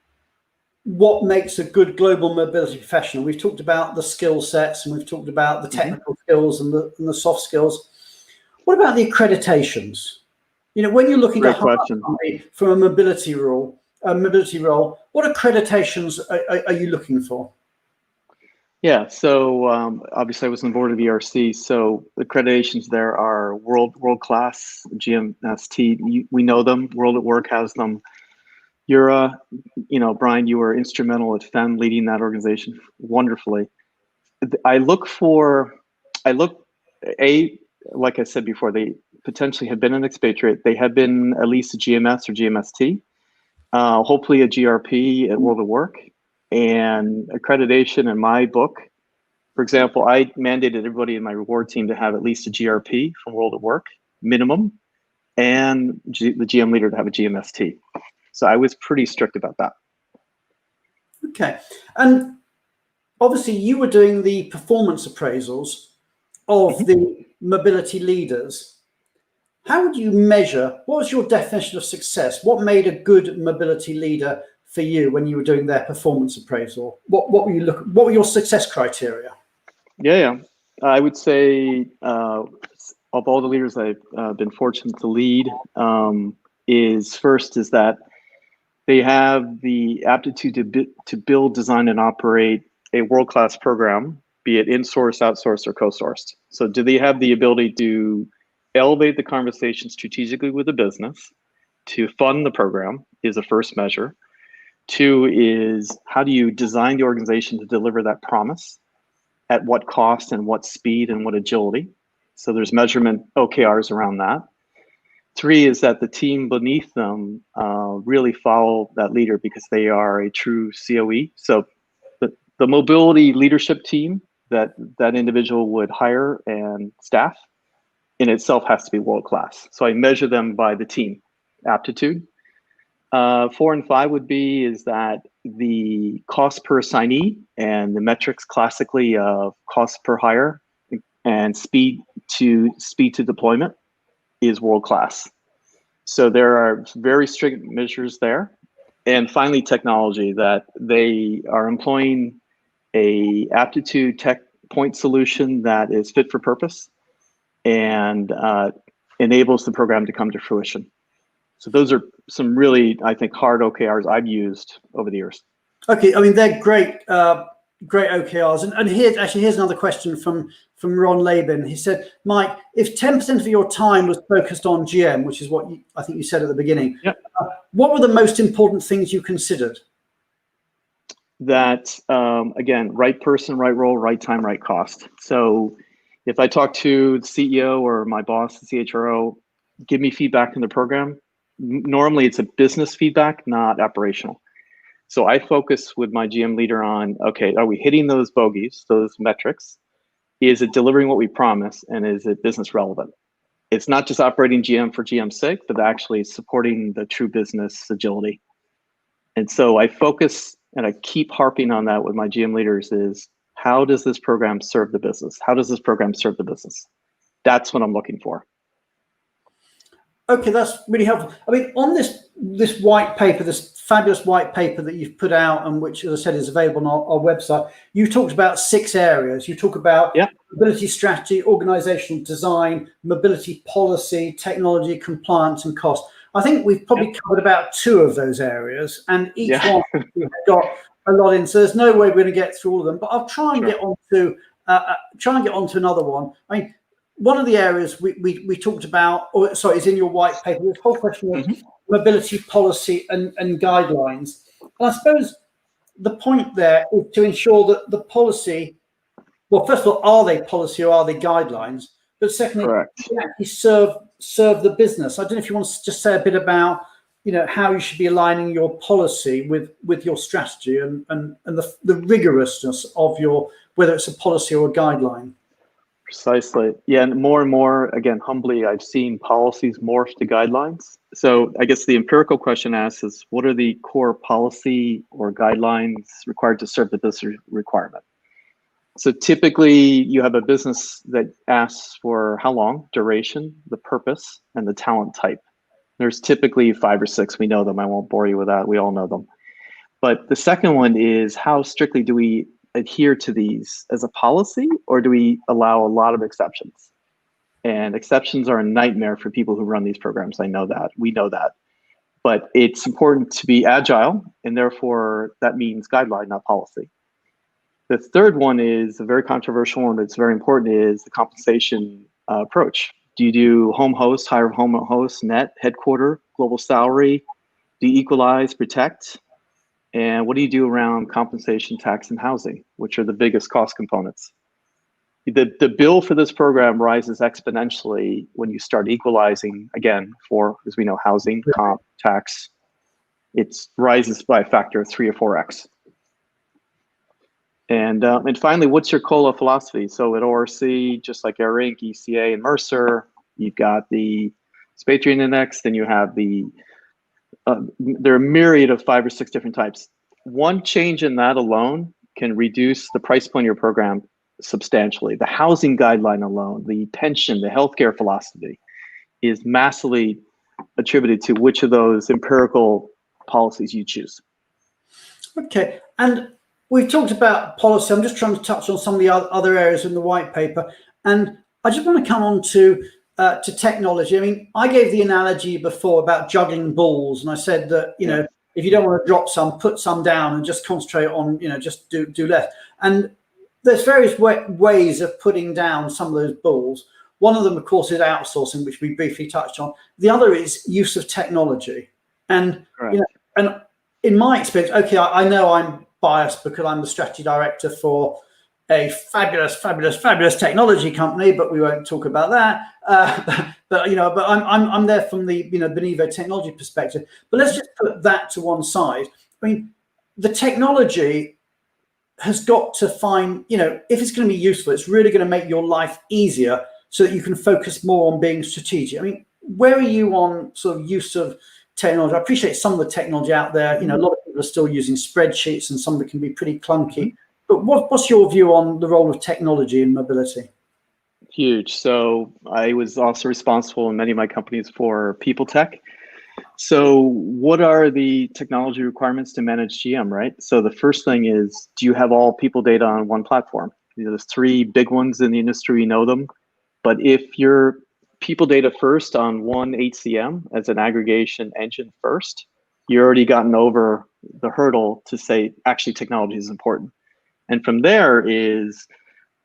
what makes a good global mobility professional, we've talked about the skill sets and we've talked about the technical skills and the soft skills. What about the accreditations? When you're looking to hire somebody from a mobility role, what accreditations are you looking for? Yeah, so obviously I was on the board of the ERC, so the accreditations there are world class, GMST. We know them. World at Work has them. You're, Brian, you were instrumental at FEM leading that organization wonderfully. Like I said before, they potentially have been an expatriate. They have been at least a GMS or GMST, hopefully a GRP at World of Work. And accreditation in my book, for example, I mandated everybody in my reward team to have at least a GRP from World at Work, minimum, and the GM leader to have a GMST. So I was pretty strict about that. Okay. And obviously you were doing the performance appraisals of the mobility leaders. How would you measure, what was your definition of success? What made a good mobility leader for you when you were doing their performance appraisal? What were your success criteria? Yeah. I would say of all the leaders I've been fortunate to lead, is that they have the aptitude to build, design, and operate a world-class program, be it in-sourced, outsourced, or co-sourced. So do they have the ability to elevate the conversation strategically with the business, to fund the program is the first measure. 2 is how do you design the organization to deliver that promise, at what cost and what speed and what agility. So there's measurement OKRs around that. 3 is that the team beneath them really follow that leader because they are a true COE. So the mobility leadership team that individual would hire and staff in itself has to be world-class. So I measure them by the team aptitude. 4 and 5 would be is that the cost per assignee and the metrics classically of cost per hire and speed to deployment is world-class. So there are very strict measures there. And finally, technology, that they are employing a aptitude tech point solution that is fit for purpose and enables the program to come to fruition. So those are some really, I think, hard OKRs I've used over the years. Okay, I mean, they're great, great OKRs. And here's another question from Ron Labin. He said, Mike, if 10% of your time was focused on GM, which is what I think you said at the beginning, yep. What were the most important things you considered? That, again, right person, right role, right time, right cost. So if I talk to the CEO or my boss, the CHRO, give me feedback in the program, normally it's a business feedback, not operational. So I focus with my GM leader on, okay, are we hitting those bogeys, those metrics? Is it delivering what we promise? And is it business relevant? It's not just operating GM for GM's sake, but actually supporting the true business agility. And so I focus and I keep harping on that with my GM leaders is, how does this program serve the business? How does this program serve the business? That's what I'm looking for. Okay, that's really helpful. I mean, on this white paper, this fabulous white paper that you've put out, and which, as I said, is available on our website, you talked about 6 areas. You talk about mobility strategy, organizational design, mobility policy, technology, compliance, and cost. I think we've probably covered about 2 of those areas, and each one we've got a lot in. So there's no way we're going to get through all of them. But I'll try and get onto another one. I mean, one of the areas we talked about, or sorry, is in your white paper, this whole question of mobility policy and guidelines. And I suppose the point there is to ensure that the policy, well, first of all, are they policy or are they guidelines? But secondly, they actually serve the business. I don't know if you want to just say a bit about, you know, how you should be aligning your policy with your strategy and the rigorousness of your, whether it's a policy or a guideline. Precisely. Yeah, and more, again, humbly, I've seen policies morph to guidelines. So I guess the empirical question asks is, what are the core policy or guidelines required to serve the business requirement? So typically you have a business that asks for how long, duration, the purpose, and the talent type. There's typically 5 or 6. We know them. I won't bore you with that. We all know them. But the second one is, how strictly do we adhere to these as a policy, or do we allow a lot of exceptions? And exceptions are a nightmare for people who run these programs. I know that. We know that. But it's important to be agile, and therefore that means guideline, not policy. The third one is a very controversial one that's very important, is the compensation approach. Do you do home host, hire home host, net, headquarter, global salary? Do you equalize, protect? And what do you do around compensation, tax, and housing, which are the biggest cost components? The bill for this program rises exponentially when you start equalizing, again, for, as we know, housing, comp, tax. It rises by a factor of 3 or 4x. And finally, what's your COLA philosophy? So at ORC, just like Air Inc., ECA, and Mercer, you've got the Spatrian Index, then you have the there are a myriad of 5 or 6 different types. One change in that alone can reduce the price point of your program substantially. The housing guideline alone, the pension, the healthcare philosophy is massively attributed to which of those empirical policies you choose. Okay, and we've talked about policy. I'm just trying to touch on some of the other areas in the white paper, and I just want to come on to technology. I mean, I gave the analogy before about juggling balls, and I said that, you know, if you don't want to drop some, put some down and just concentrate on, you know, just do less. And there's various ways of putting down some of those balls. One of them, of course, is outsourcing, which we briefly touched on. The other is use of technology. And, you know, and in my experience, okay, I know I'm biased because I'm the strategy director for a fabulous technology company, but we won't talk about that. But you know, but I'm there from the, you know, Benivo technology perspective. But let's just put that to one side. I mean, the technology has got to find, you know, if it's going to be useful, it's really going to make your life easier so that you can focus more on being strategic. I mean, where are you on sort of use of technology? I appreciate some of the technology out there. You know, a lot of people are still using spreadsheets, and some of it can be pretty clunky. But what's your view on the role of technology in mobility? Huge. So I was also responsible in many of my companies for people tech. So what are the technology requirements to manage GM, right? So the first thing is, do you have all people data on one platform? You know, there's 3 big ones in the industry, you know them. But if you're people data first on one HCM as an aggregation engine first, you've already gotten over the hurdle to say, actually, technology is important. And from there is,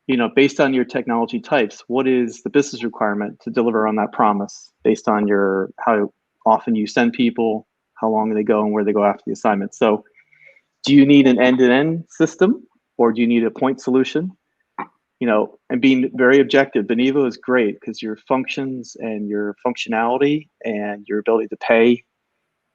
you know, based on your technology types, what is the business requirement to deliver on that promise based on your, how often you send people, how long they go and where they go after the assignment. So do you need an end-to-end system, or do you need a point solution? and being very objective. Benivo is great because your functions and your functionality and your ability to pay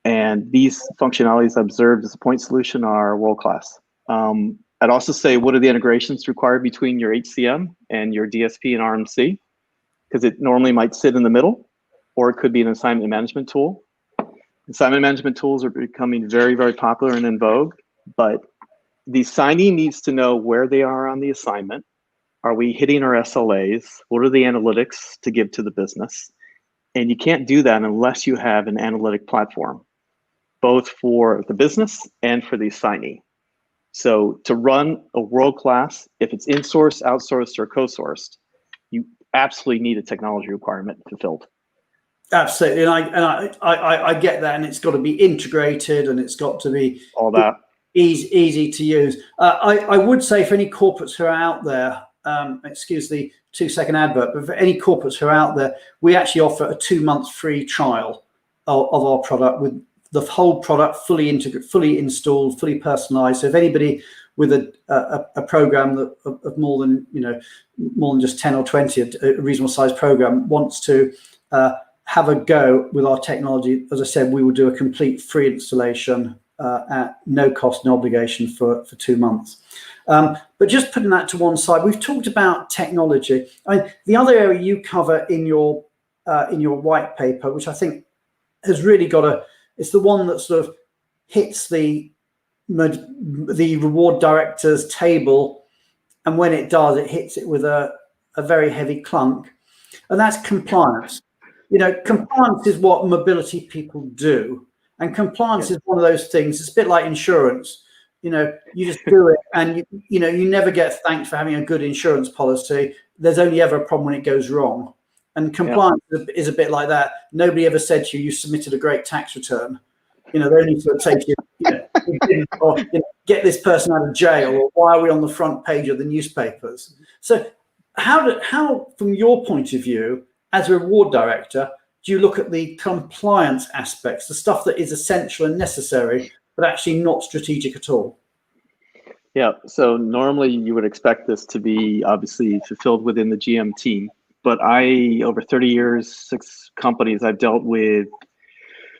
and these functionalities observed as a point solution are world-class. I'd also say, what are the integrations required between your HCM and your DSP and RMC? Because it normally might sit in the middle, or it could be an assignment management tool. Assignment management tools are becoming very, very popular and in vogue, but the signee needs to know where they are on the assignment. Are we hitting our SLAs? What are the analytics to give to the business? And you can't do that unless you have an analytic platform, both for the business and for the assignee. So to run a world-class, if it's in-sourced, outsourced, or co-sourced, you absolutely need a technology requirement fulfilled. Absolutely, and I get that, and it's got to be integrated, and it's got to be all that easy to use. I would say for any corporates who are out there, excuse the 2-second advert, but for any corporates who are out there, we actually offer a 2-month free trial of our product with the whole product fully integrated, fully installed, fully personalized. So if anybody with a program that of more than just 10 or 20, a reasonable sized program, wants to have a go with our technology, as I said, we will do a complete free installation at no cost, no obligation for 2 months. But just putting that to one side, we've talked about technology. The other area you cover in your white paper, which I think has really got it's the one that sort of hits the reward director's table, and when it does, it hits it with a very heavy clunk, and that's compliance. Compliance is what mobility people do, and compliance is one of those things. It's a bit like insurance. You just do it, and you never get thanked for having a good insurance policy. There's only ever a problem when it goes wrong. And compliance is a bit like that. Nobody ever said to you, you submitted a great tax return. They only sort of say to you, or, get this person out of jail, or why are we on the front page of the newspapers? So how, from your point of view, as a reward director, do you look at the compliance aspects, the stuff that is essential and necessary, but actually not strategic at all? Yeah, so normally you would expect this to be obviously fulfilled within the GM team. But over 30 years, 6 companies, I've dealt with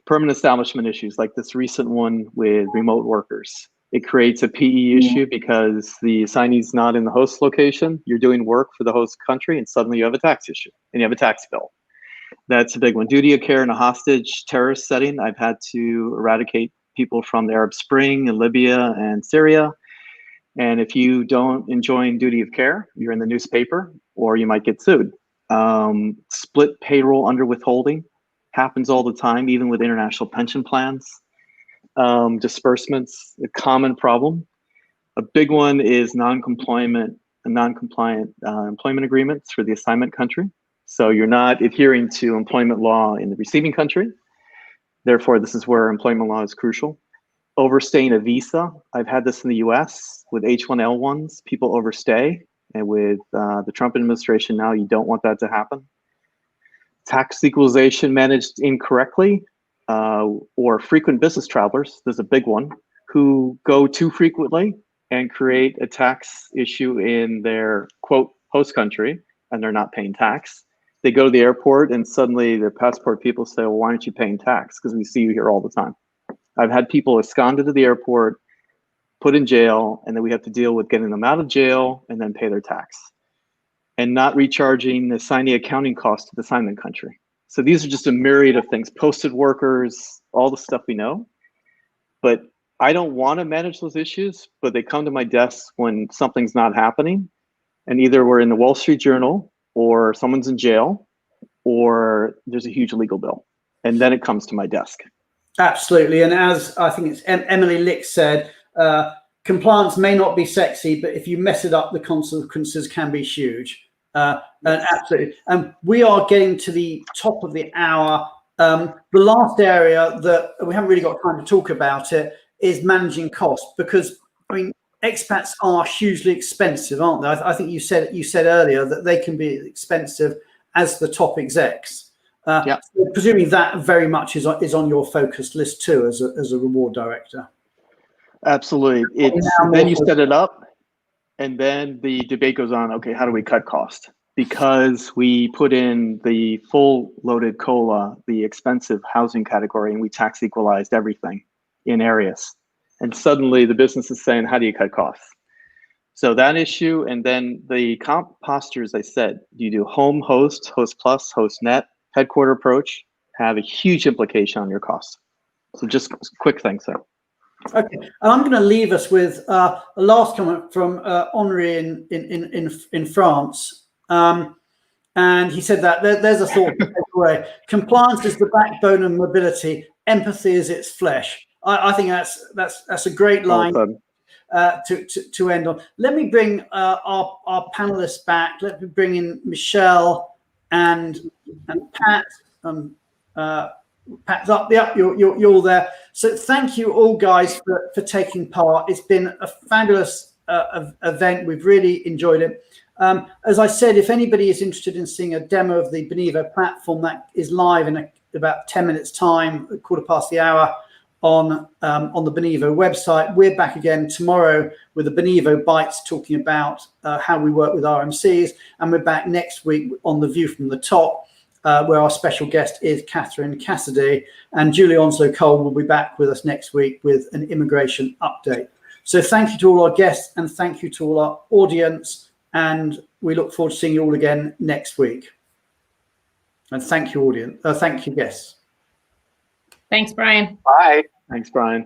permanent establishment issues like this recent one with remote workers. It creates a PE issue because the assignee's not in the host location. You're doing work for the host country, and suddenly you have a tax issue and you have a tax bill. That's a big one. Duty of care in a hostage terrorist setting. I've had to eradicate people from the Arab Spring and Libya and Syria. And if you don't enjoin duty of care, you're in the newspaper or you might get sued. Split payroll under withholding happens all the time, even with international pension plans. Disbursements, a common problem. A big one is non-compliant employment agreements for the assignment country. So you're not adhering to employment law in the receiving country. Therefore, this is where employment law is crucial. Overstaying a visa. I've had this in the US with H1L1s. People overstay. And with the Trump administration now, you don't want that to happen. Tax equalization managed incorrectly, or frequent business travelers, there's a big one, who go too frequently and create a tax issue in their, quote, host country, and they're not paying tax. They go to the airport and suddenly their passport people say, well, why aren't you paying tax? Because we see you here all the time. I've had people absconded to the airport, put in jail, and then we have to deal with getting them out of jail and then pay their tax, and not recharging the assignee accounting costs to the assignment country. So these are just a myriad of things, posted workers, all the stuff we know. But I don't want to manage those issues, but they come to my desk when something's not happening. And either we're in the Wall Street Journal, or someone's in jail, or there's a huge legal bill. And then it comes to my desk. Absolutely. And as I think it's Emily Lick said, compliance may not be sexy, but if you mess it up, the consequences can be huge. And absolutely. We are getting to the top of the hour. The last area that we haven't really got time to talk about it is managing costs, because I mean, expats are hugely expensive, aren't they? I think you said earlier that they can be expensive as the top execs. So presumably that very much is on your focus list too, as a reward director. Absolutely. Then you set it up, And then the debate goes on, okay, how do we cut cost? Because we put in the full loaded COLA, the expensive housing category, and we tax equalized everything in areas. And suddenly the business is saying, how do you cut costs? So that issue, and then the comp posture, as I said, you do home, host, host plus, host net, headquarter approach, have a huge implication on your costs. So just quick things there. Okay, and I'm going to leave us with a last comment from Henri in France. And he said that there's a thought to take away. Compliance is the backbone of mobility. Empathy is its flesh. I think that's a great line to end on. Let me bring our panelists back. Let me bring in Michelle and Pat. Pat's up. Yeah, you're all there. So thank you all guys for taking part. It's been a fabulous event. We've really enjoyed it. As I said, if anybody is interested in seeing a demo of the Benivo platform, that is live in about 10 minutes time, 1:15 on the Benivo website. We're back again tomorrow with the Benivo Bites, talking about how we work with RMCs, and we're back next week on The View from the Top, where our special guest is Catherine Cassidy, and Julie Onslow-Cole will be back with us next week with an immigration update. So thank you to all our guests, and thank you to all our audience, and we look forward to seeing you all again next week. And thank you, audience. Thank you, guests. Thanks, Brian. Bye. Thanks, Brian.